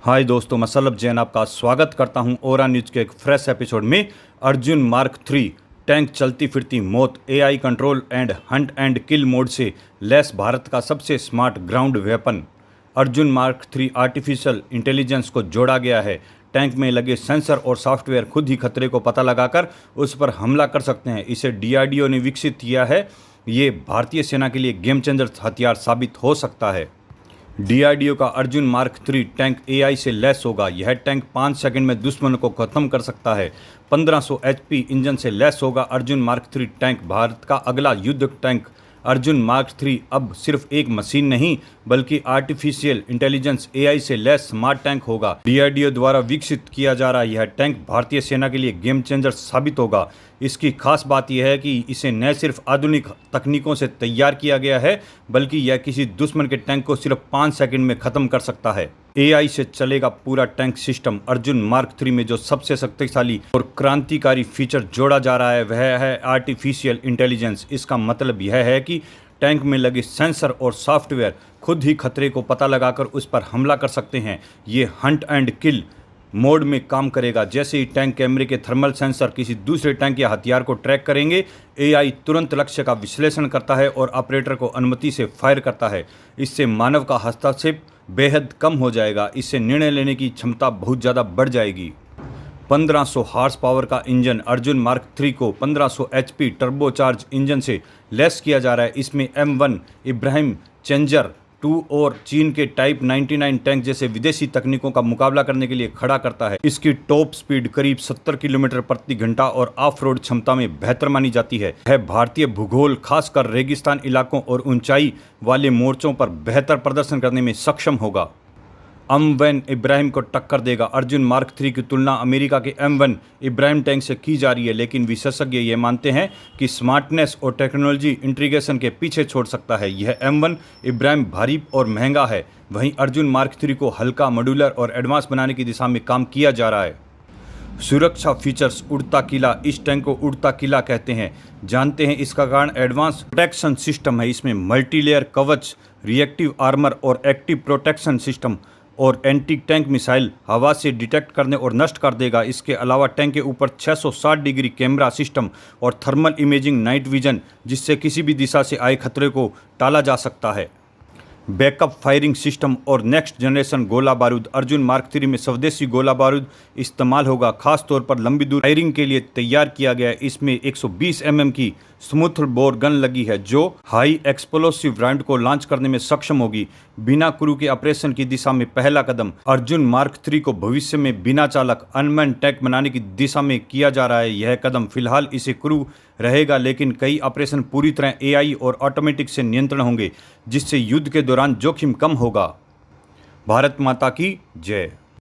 हाय दोस्तों, मैं सल्लभ जैन आपका स्वागत करता हूं ओरा न्यूज़ के एक फ्रेश एपिसोड में। अर्जुन मार्क 3 टैंक चलती फिरती मौत, AI control and Hunt and kill mode से लैस भारत का सबसे smart ground weapon. Arjun mark 3 artificial intelligence को जोड़ा गया है। टैंक में लगे सेंसर और सॉफ्टवेयर खुद ही खतरे को पता लगाकर उस पर हमला कर सकते हैं। इसे डीआरडीओ ने विकसित किया है। ये भारतीय सेना के लिए गेम चेंजर हथियार साबित हो सकता है। डीआरडीओ का अर्जुन मार्क 3 टैंक एआई से लैस होगा। यह टैंक 5 सेकंड में दुश्मन को खत्म कर सकता है। 1500 एचपी इंजन से लैस होगा अर्जुन मार्क 3 टैंक। भारत का अगला युद्ध टैंक अर्जुन मार्क 3 अब सिर्फ एक मशीन नहीं बल्कि आर्टिफिशियल इंटेलिजेंस एआई से लैस स्मार्ट टैंक होगा। डीआरडीओ द्वारा विकसित किया जा रहा यह टैंक भारतीय सेना के लिए गेम चेंजर साबित होगा। इसकी खास बात यह है कि इसे न सिर्फ आधुनिक तकनीकों से तैयार किया गया है बल्कि यह किसी दुश्मन के टैंक को सिर्फ 5 सेकंड में खत्म कर सकता है। एआई से चलेगा पूरा टैंक सिस्टम। अर्जुन मार्क 3 में जो सबसे शक्तिशाली और क्रांतिकारी फीचर जोड़ा जा रहा है वह है आर्टिफिशियल इंटेलिजेंस। इसका मतलब यह है कि टैंक में लगे सेंसर और सॉफ्टवेयर खुद ही खतरे को पता लगाकर उस पर हमला कर सकते हैं। ये हंट एंड किल मोड में काम करेगा। जैसे ही टैंक कैमरे के थर्मल सेंसर किसी दूसरे टैंक या हथियार को ट्रैक करेंगे, एआई तुरंत लक्ष्य का विश्लेषण करता है और ऑपरेटर को अनुमति से फायर करता है। इससे मानव का हस्तक्षेप बेहद कम हो जाएगा। इससे निर्णय लेने की क्षमता बहुत ज़्यादा बढ़ जाएगी। 1500 हॉर्स पावर का इंजन अर्जुन मार्क 3 को 1500 एचपी टर्बोचार्ज इंजन से लैस किया जा रहा है। इसमें M1 इब्राहिम चेंजर 2 और चीन के टाइप 99 टैंक जैसे विदेशी तकनीकों का मुकाबला करने के लिए खड़ा करता है। इसकी टॉप स्पीड करीब 70 किलोमीटर प्रति घंटा और ऑफ रोड क्षमता में बेहतर मानी जाती है। यह भारतीय भूगोल, खासकर रेगिस्तान इलाकों और ऊंचाई वाले मोर्चों पर बेहतर प्रदर्शन करने में सक्षम होगा। M1 इब्राहिम को टक्कर देगा। अर्जुन मार्क 3 की तुलना अमेरिका के M1 इब्राहिम टैंक से की जा रही है, लेकिन विशेषज्ञ ये मानते हैं कि स्मार्टनेस और टेक्नोलॉजी इंटीग्रेशन के पीछे छोड़ सकता है। यह M1 इब्राहिम भारी और महंगा है, वहीं अर्जुन मार्क 3 को हल्का, मॉड्यूलर और एडवांस बनाने की दिशा में काम किया जा रहा है। सुरक्षा फीचर्स उड़ता किला। इस टैंक को उड़ता किला कहते हैं। जानते हैं इसका कारण? एडवांस प्रोटेक्शन सिस्टम है। इसमें मल्टीलेयर कवच, रिएक्टिव आर्मर और एक्टिव प्रोटेक्शन सिस्टम और एंटी टैंक मिसाइल हवा से डिटेक्ट करने और नष्ट कर देगा। इसके अलावा टैंक के ऊपर 660 डिग्री कैमरा सिस्टम और थर्मल इमेजिंग नाइट विजन, जिससे किसी भी दिशा से आए खतरे को टाला जा सकता है। बैकअप फायरिंग सिस्टम और नेक्स्ट जनरेशन गोला बारूद। अर्जुन मार्क 3 में स्वदेशी गोला बारूद इस्तेमाल होगा, खास तौर पर लंबी दूर फायरिंग के लिए तैयार किया गया है। इसमें 120 mm की स्मूथ बोर गन लगी है जो हाई एक्सप्लोसिव राउंड को लॉन्च करने में सक्षम होगी। बिना क्रू के ऑपरेशन की दिशा में पहला कदम अर्जुन मार्क 3 को भविष्य में बिना चालक अनमैन टैंक बनाने की दिशा में किया जा रहा है। यह कदम फिलहाल इसे क्रू रहेगा, लेकिन कई ऑपरेशन पूरी तरह एआई और ऑटोमेटिक से नियंत्रण होंगे, जिससे युद्ध के दौरान जोखिम कम होगा। भारत माता की जय।